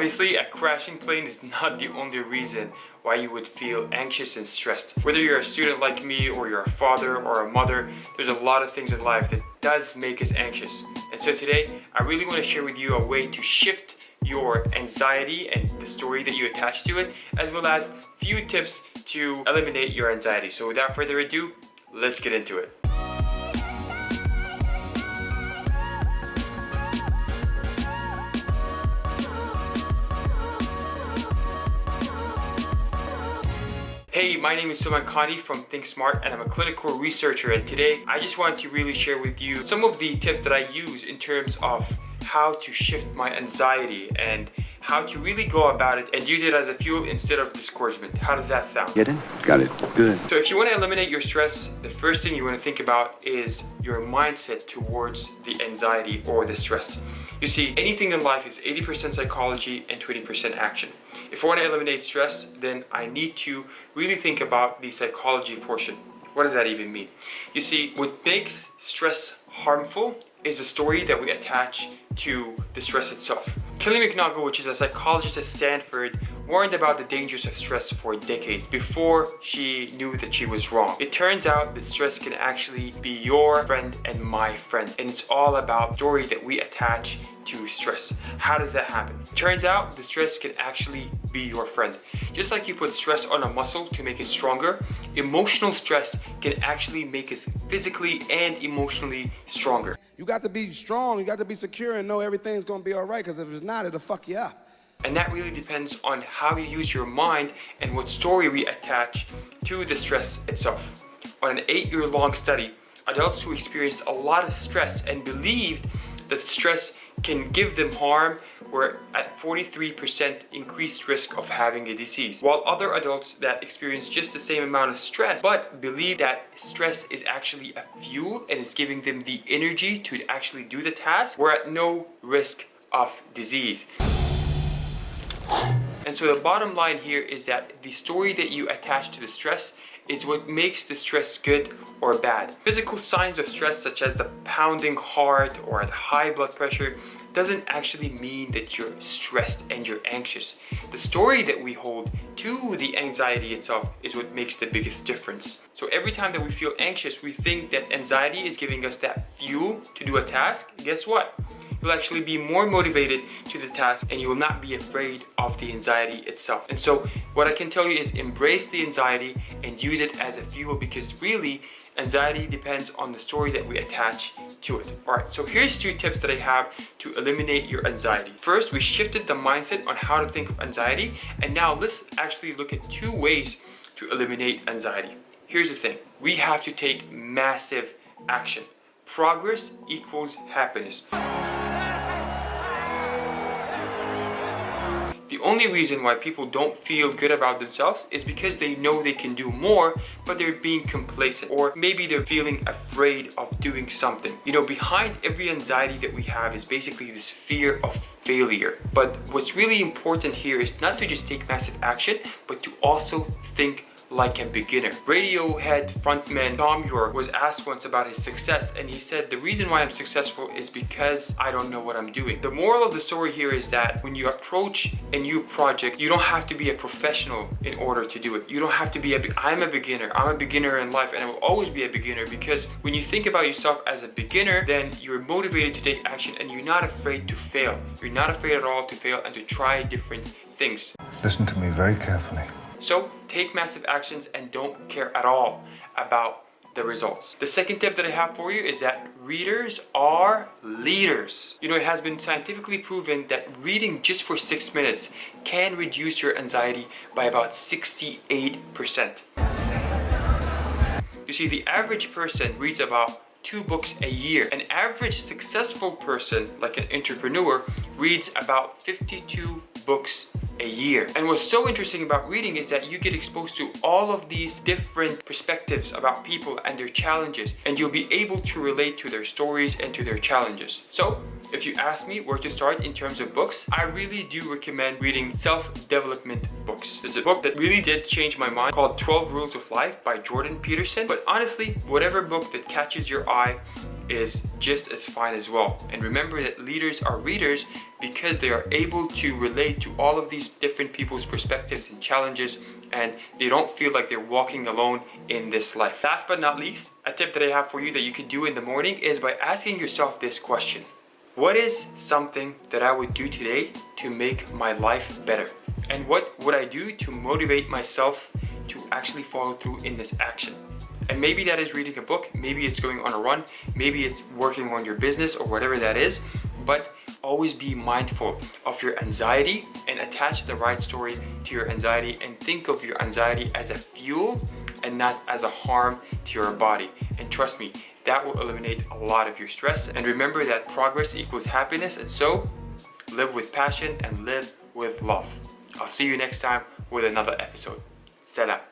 Obviously, a crashing plane is not the only reason why you would feel anxious and stressed. Whether you're a student like me or you're a father or a mother, there's a lot of things in life that does make us anxious. And so today, I really want to share with you a way to shift your anxiety and the story that you attach to it, as well as few tips to eliminate your anxiety. So without further ado, let's get into it. Hey, my name is Sulai.Medcom from Think Smart, and I'm a clinical researcher, and today I just wanted to really share with you some of the tips that I use in terms of how to shift my anxiety and how to really go about it and use it as a fuel instead of discouragement. How does that sound? Get it? Got it. Good. So if you want to eliminate your stress, the first thing you want to think about is your mindset towards the anxiety or the stress. You see, anything in life is 80% psychology and 20% action. If I want to eliminate stress, then I need to really think about the psychology portion. What does that even mean? You see, what makes stress harmful is the story that we attach to the stress itself. Sulai.Medcom, which is a psychologist at Stanford, warned about the dangers of stress for decades before she knew that she was wrong. It turns out that stress can actually be your friend and my friend, and it's all about the story that we attach to stress. How does that happen? It turns out the stress can actually be your friend. Just like you put stress on a muscle to make it stronger, emotional stress can actually make us physically and emotionally stronger. You got to be strong, you got to be secure and know everything's gonna be all right, because if it's not, it'll fuck you up. And that really depends on how you use your mind and what story we attach to the stress itself. On an 8-year-long study, adults who experienced a lot of stress and believed that stress can give them harm were at 43% increased risk of having a disease, while other adults that experienced just the same amount of stress but believe that stress is actually a fuel and is giving them the energy to actually do the task were at no risk of disease. And so the bottom line here is that the story that you attach to the stress is what makes the stress good or bad. Physical signs of stress, such as the pounding heart or the high blood pressure, doesn't actually mean that you're stressed and you're anxious. The story that we hold to the anxiety itself is what makes the biggest difference. So every time that we feel anxious, we think that anxiety is giving us that fuel to do a task. Guess what? You'll actually be more motivated to the task, and you will not be afraid of the anxiety itself. And so what I can tell you is embrace the anxiety and use it as a fuel, because really anxiety depends on the story that we attach to it. Alright, so here's 2 tips that I have to eliminate your anxiety. First, we shifted the mindset on how to think of anxiety, and now let's actually look at 2 ways to eliminate anxiety. Here's the thing, we have to take massive action. Progress equals happiness. The only reason why people don't feel good about themselves is because they know they can do more, but they're being complacent, or maybe they're feeling afraid of doing something. You know, behind every anxiety that we have is basically this fear of failure. But what's really important here is not to just take massive action, but to also think like a beginner. Radiohead frontman Tom York was asked once about his success, and he said, "The reason why I'm successful is because I don't know what I'm doing." The moral of the story here is that when you approach a new project, you don't have to be a professional in order to do it. You don't have to be I'm a beginner in life, and I will always be a beginner, because when you think about yourself as a beginner, then you're motivated to take action and you're not afraid to fail. You're not afraid at all to fail and to try different things. Listen to me very carefully. So take massive actions and don't care at all about the results. The second tip that I have for you is that readers are leaders. You know, it has been scientifically proven that reading just for 6 minutes can reduce your anxiety by about 68%. You see, the average person reads about 2 books a year. An average successful person, like an entrepreneur, reads about 52 books a year. And what's so interesting about reading is that you get exposed to all of these different perspectives about people and their challenges, and you'll be able to relate to their stories and to their challenges. So If you ask me where to start in terms of books, I really do recommend reading self-development books. There's a book that really did change my mind called 12 Rules of Life by Jordan Peterson. But honestly, whatever book that catches your eye is just as fine as well. And remember that leaders are readers because they are able to relate to all of these different people's perspectives and challenges, and they don't feel like they're walking alone in this life. Last but not least, a tip that I have for you that you can do in the morning is by asking yourself this question. What is something that I would do today to make my life better? And what would I do to motivate myself to actually follow through in this action? And maybe that is reading a book, maybe it's going on a run, maybe it's working on your business or whatever that is, but always be mindful of your anxiety and attach the right story to your anxiety, and think of your anxiety as a fuel and not as a harm to your body. And trust me, that will eliminate a lot of your stress. And remember that progress equals happiness, and so live with passion and live with love. I'll see you next time with another episode. Salam.